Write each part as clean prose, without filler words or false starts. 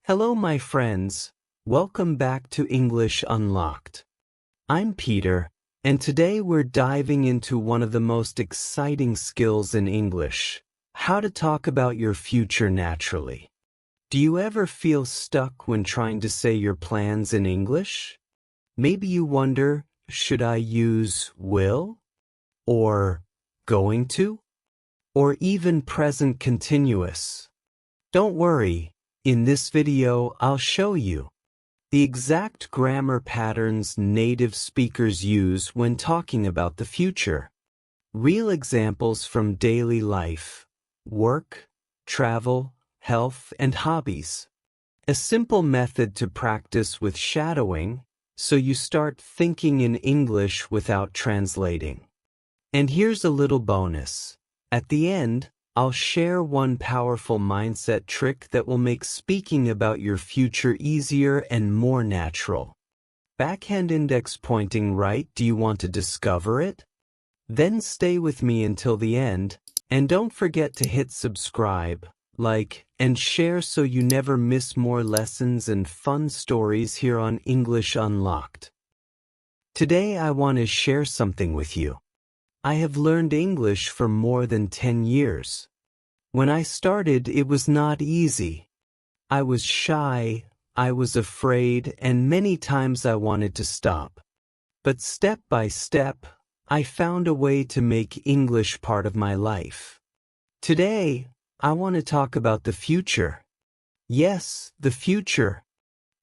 Hello, my friends. Welcome back to English Unlocked. I'm Peter, and today we're diving into one of the most exciting skills in English: how to talk about your future naturally. Do you ever feel stuck when trying to say your plans in English? Maybe you wonder, should I use will? Or going to? Or even present continuous? Don't worry, in this video I'll show you the exact grammar patterns native speakers use when talking about the future. Real examples from daily life, work, travel, health, and hobbies. A simple method to practice with shadowing, so you start thinking in English without translating. And here's a little bonus. At the end, I'll share one powerful mindset trick that will make speaking about your future easier and more natural. Backhand index pointing right, do you want to discover it? Then stay with me until the end, and don't forget to hit subscribe, like, and share so you never miss more lessons and fun stories here on English Unlocked. Today I want to share something with you. I have learned English for more than 10 years. When I started, it was not easy. I was shy, I was afraid, and many times I wanted to stop. But step by step, I found a way to make English part of my life. Today, I want to talk about the future. Yes, the future.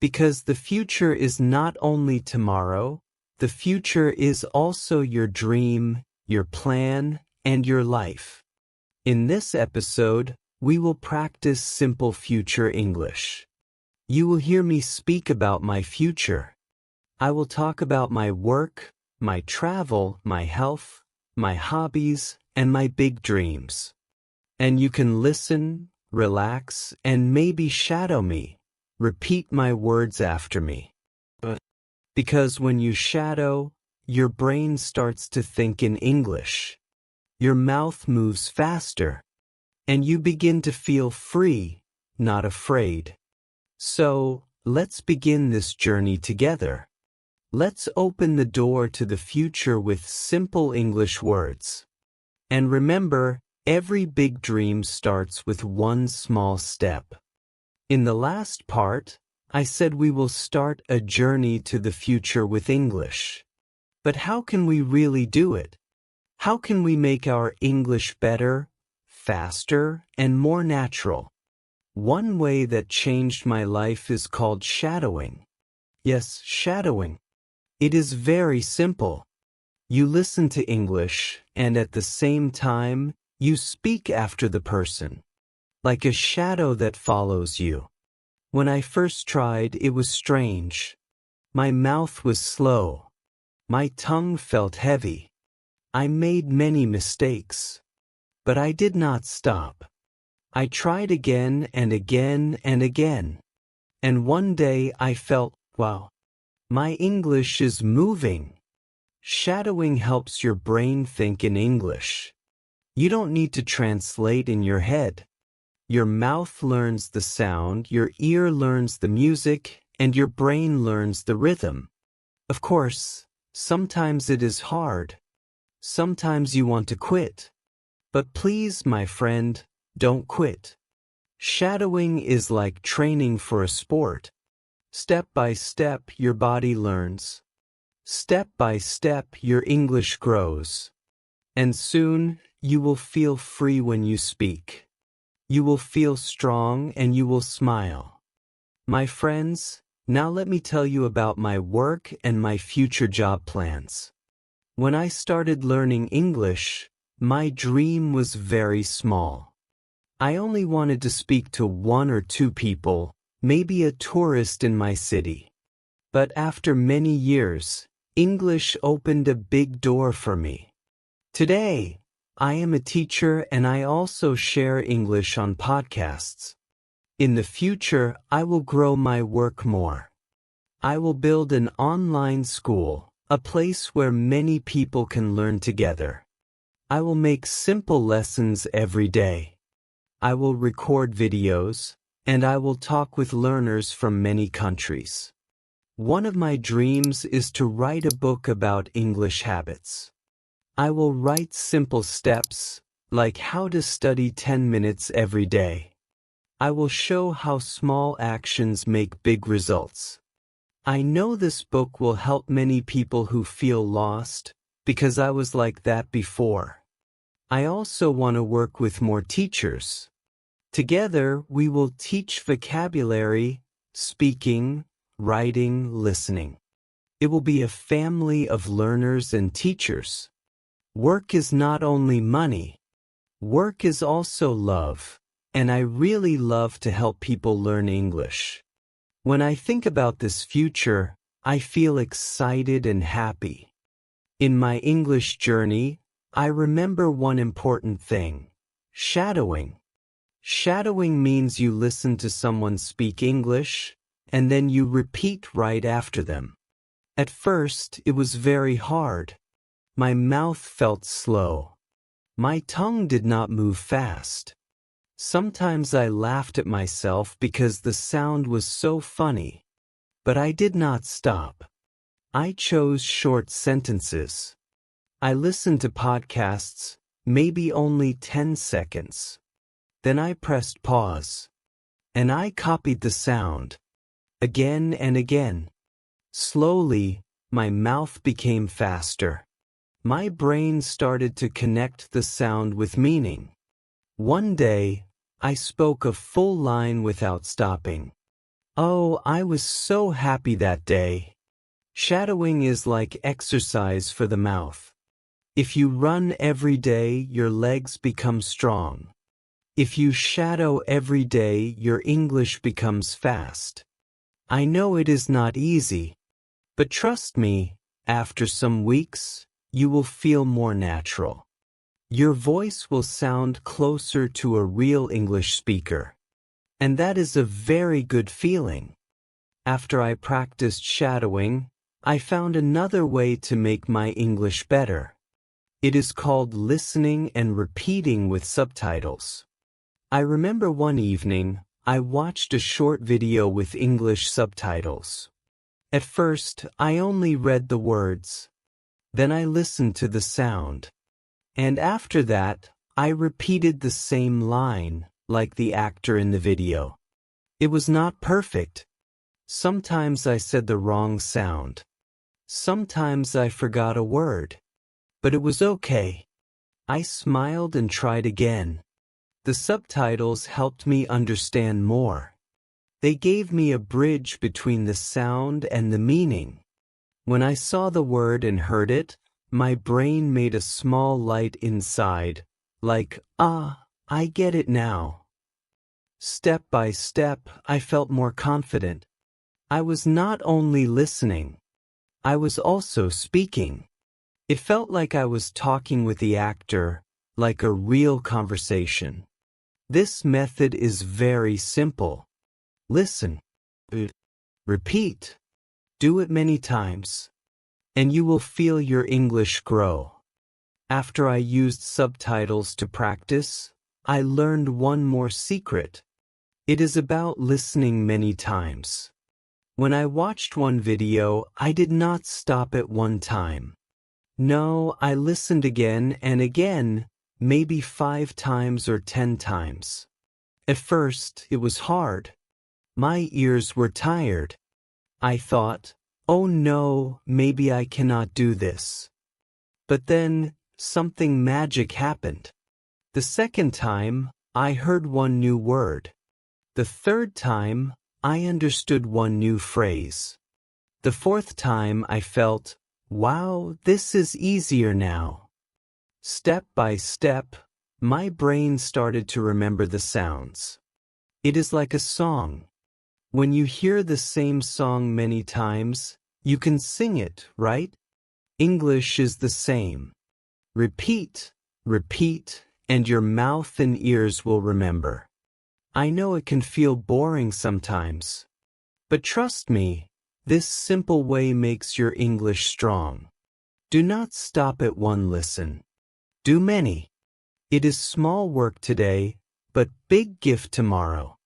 Because the future is not only tomorrow, the future is also your dream, your plan, and your life. In this episode, we will practice simple future English. You will hear me speak about my future. I will talk about my work, my travel, my health, my hobbies, and my big dreams. And you can listen, relax, and maybe shadow me. Repeat my words after me. Because when you shadow, your brain starts to think in English. Your mouth moves faster, and you begin to feel free, not afraid. So, let's begin this journey together. Let's open the door to the future with simple English words. And remember, every big dream starts with one small step. In the last part, I said we will start a journey to the future with English. But how can we really do it? How can we make our English better, faster, and more natural? One way that changed my life is called shadowing. Yes, shadowing. It is very simple. You listen to English, and at the same time, you speak after the person, like a shadow that follows you. When I first tried, it was strange. My mouth was slow. My tongue felt heavy. I made many mistakes. But I did not stop. I tried again and again and again. And one day I felt, wow, my English is moving. Shadowing helps your brain think in English. You don't need to translate in your head. Your mouth learns the sound, your ear learns the music, and your brain learns the rhythm. Of course, sometimes it is hard. Sometimes you want to quit. But please, my friend, don't quit. Shadowing is like training for a sport. Step by step, your body learns. Step by step, your English grows. And soon, you will feel free when you speak. You will feel strong and you will smile. My friends, now let me tell you about my work and my future job plans. When I started learning English, my dream was very small. I only wanted to speak to 1 or 2 people, maybe a tourist in my city. But after many years, English opened a big door for me. Today, I am a teacher and I also share English on podcasts. In the future, I will grow my work more. I will build an online school, a place where many people can learn together. I will make simple lessons every day. I will record videos, and I will talk with learners from many countries. One of my dreams is to write a book about English habits. I will write simple steps, like how to study 10 minutes every day. I will show how small actions make big results. I know this book will help many people who feel lost, because I was like that before. I also want to work with more teachers. Together, we will teach vocabulary, speaking, writing, listening. It will be a family of learners and teachers. Work is not only money. Work is also love, and I really love to help people learn English. When I think about this future, I feel excited and happy. In my English journey, I remember one important thing: shadowing. Shadowing means you listen to someone speak English, and then you repeat right after them. At first, it was very hard. My mouth felt slow. My tongue did not move fast. Sometimes I laughed at myself because the sound was so funny. But I did not stop. I chose short sentences. I listened to podcasts, maybe only 10 seconds. Then I pressed pause. And I copied the sound. Again and again. Slowly, my mouth became faster. My brain started to connect the sound with meaning. One day, I spoke a full line without stopping. Oh, I was so happy that day. Shadowing is like exercise for the mouth. If you run every day, your legs become strong. If you shadow every day, your English becomes fast. I know it is not easy, but trust me, after some weeks, you will feel more natural. Your voice will sound closer to a real English speaker. And that is a very good feeling. After I practiced shadowing, I found another way to make my English better. It is called listening and repeating with subtitles. I remember one evening, I watched a short video with English subtitles. At first, I only read the words. Then I listened to the sound. And after that, I repeated the same line, like the actor in the video. It was not perfect. Sometimes I said the wrong sound. Sometimes I forgot a word. But it was okay. I smiled and tried again. The subtitles helped me understand more. They gave me a bridge between the sound and the meaning. When I saw the word and heard it, my brain made a small light inside, like, I get it now. Step by step, I felt more confident. I was not only listening, I was also speaking. It felt like I was talking with the actor, like a real conversation. This method is very simple. Listen. Repeat. Do it many times. And you will feel your English grow. After I used subtitles to practice, I learned one more secret. It is about listening many times. When I watched one video, I did not stop at one time. No, I listened again and again, maybe 5 times or 10 times. At first, it was hard. My ears were tired. I thought, oh no, maybe I cannot do this. But then, something magic happened. The second time, I heard one new word. The third time, I understood one new phrase. The fourth time, I felt, wow, this is easier now. Step by step, my brain started to remember the sounds. It is like a song. When you hear the same song many times, you can sing it, right? English is the same. Repeat, repeat, and your mouth and ears will remember. I know it can feel boring sometimes. But trust me, this simple way makes your English strong. Do not stop at one listen. Do many. It is small work today, but big gift tomorrow.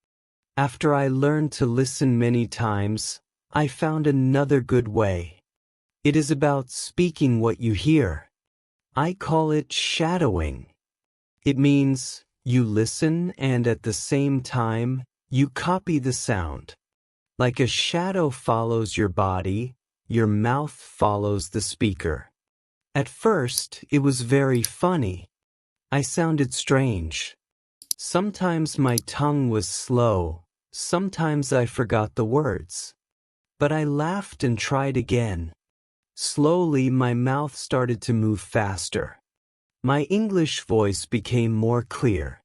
After I learned to listen many times, I found another good way. It is about speaking what you hear. I call it shadowing. It means you listen and at the same time, you copy the sound. Like a shadow follows your body, your mouth follows the speaker. At first, it was very funny. I sounded strange. Sometimes my tongue was slow, sometimes I forgot the words. But I laughed and tried again. Slowly, my mouth started to move faster. My English voice became more clear.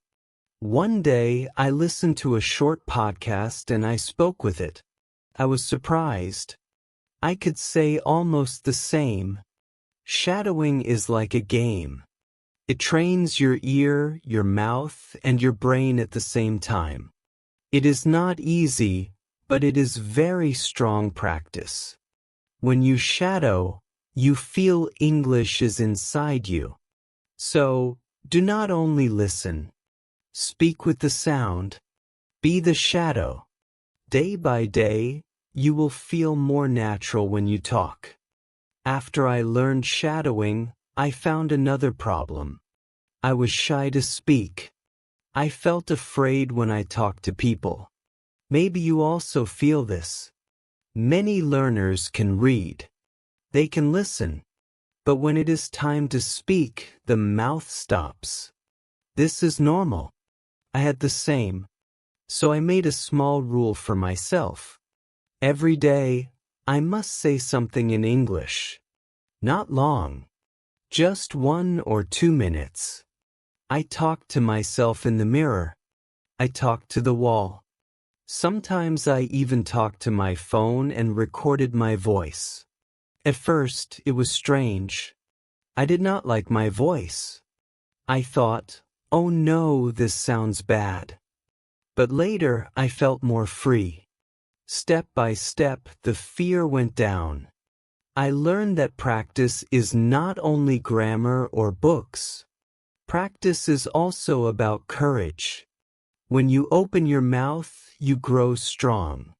One day, I listened to a short podcast and I spoke with it. I was surprised. I could say almost the same. Shadowing is like a game. It trains your ear, your mouth, and your brain at the same time. It is not easy, but it is very strong practice. When you shadow, you feel English is inside you. So, do not only listen. Speak with the sound. Be the shadow. Day by day, you will feel more natural when you talk. After I learned shadowing, I found another problem. I was shy to speak. I felt afraid when I talked to people. Maybe you also feel this. Many learners can read. They can listen. But when it is time to speak, the mouth stops. This is normal. I had the same. So I made a small rule for myself. Every day, I must say something in English. Not long. Just 1 or 2 minutes. I talked to myself in the mirror. I talked to the wall. Sometimes I even talked to my phone and recorded my voice. At first, it was strange. I did not like my voice. I thought, oh no, this sounds bad. But later, I felt more free. Step by step, the fear went down. I learned that practice is not only grammar or books. Practice is also about courage. When you open your mouth, you grow strong.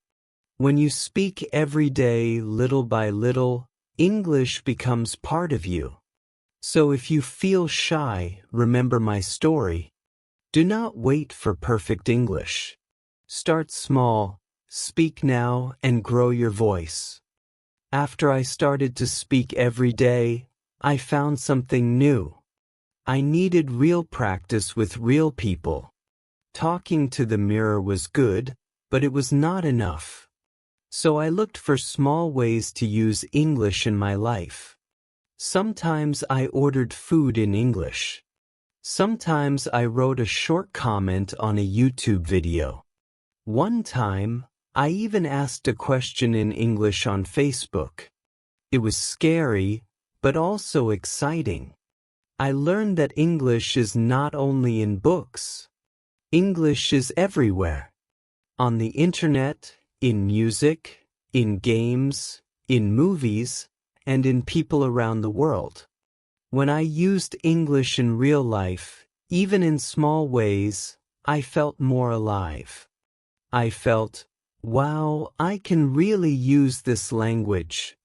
When you speak every day, little by little, English becomes part of you. So if you feel shy, remember my story. Do not wait for perfect English. Start small, speak now, and grow your voice. After I started to speak every day, I found something new. I needed real practice with real people. Talking to the mirror was good, but it was not enough. So I looked for small ways to use English in my life. Sometimes I ordered food in English. Sometimes I wrote a short comment on a YouTube video. One time, I even asked a question in English on Facebook. It was scary, but also exciting. I learned that English is not only in books. English is everywhere. On the internet, in music, in games, in movies, and in people around the world. When I used English in real life, even in small ways, I felt more alive. I felt, wow, I can really use this language.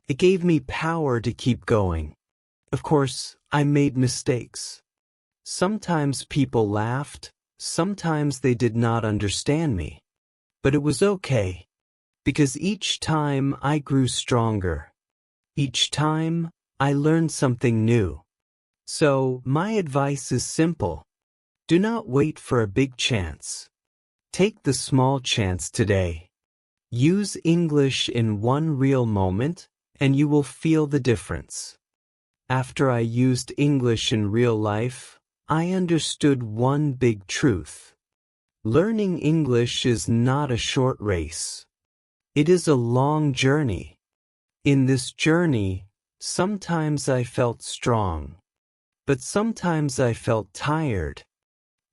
It gave me power to keep going. Of course, I made mistakes. Sometimes people laughed, sometimes they did not understand me. But it was okay, because each time I grew stronger. Each time I learned something new. So my advice is simple. Do not wait for a big chance. Take the small chance today. Use English in one real moment, and you will feel the difference. After I used English in real life, I understood one big truth. Learning English is not a short race. It is a long journey. In this journey, sometimes I felt strong, but sometimes I felt tired.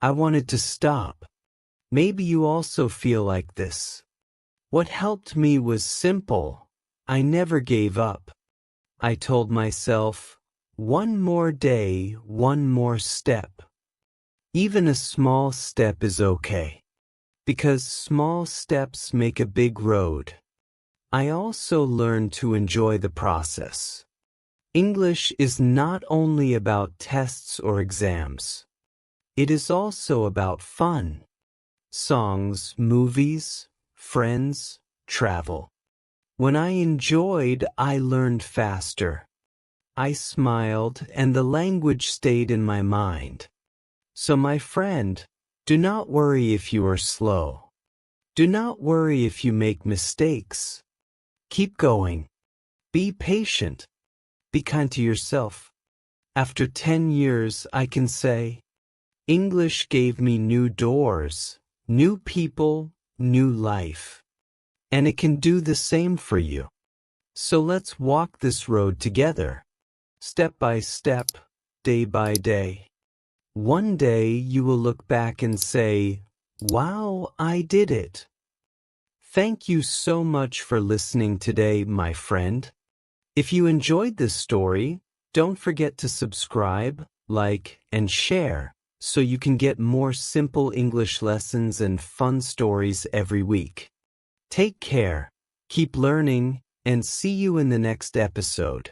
I wanted to stop. Maybe you also feel like this. What helped me was simple. I never gave up. I told myself, one more day, one more step. Even a small step is okay. because small steps make a big road. I also learned to enjoy the process. English is not only about tests or exams. It is also about fun. Songs, movies, friends, travel. When I enjoyed, I learned faster. I smiled, and the language stayed in my mind. So my friend, do not worry if you are slow. Do not worry if you make mistakes. Keep going. Be patient. Be kind to yourself. After 10 years, I can say, English gave me new doors, new people, new life. And it can do the same for you. So let's walk this road together. Step by step, day by day. One day you will look back and say, wow, I did it. Thank you so much for listening today, my friend. If you enjoyed this story, don't forget to subscribe, like, and share so you can get more simple English lessons and fun stories every week. Take care, keep learning, and see you in the next episode.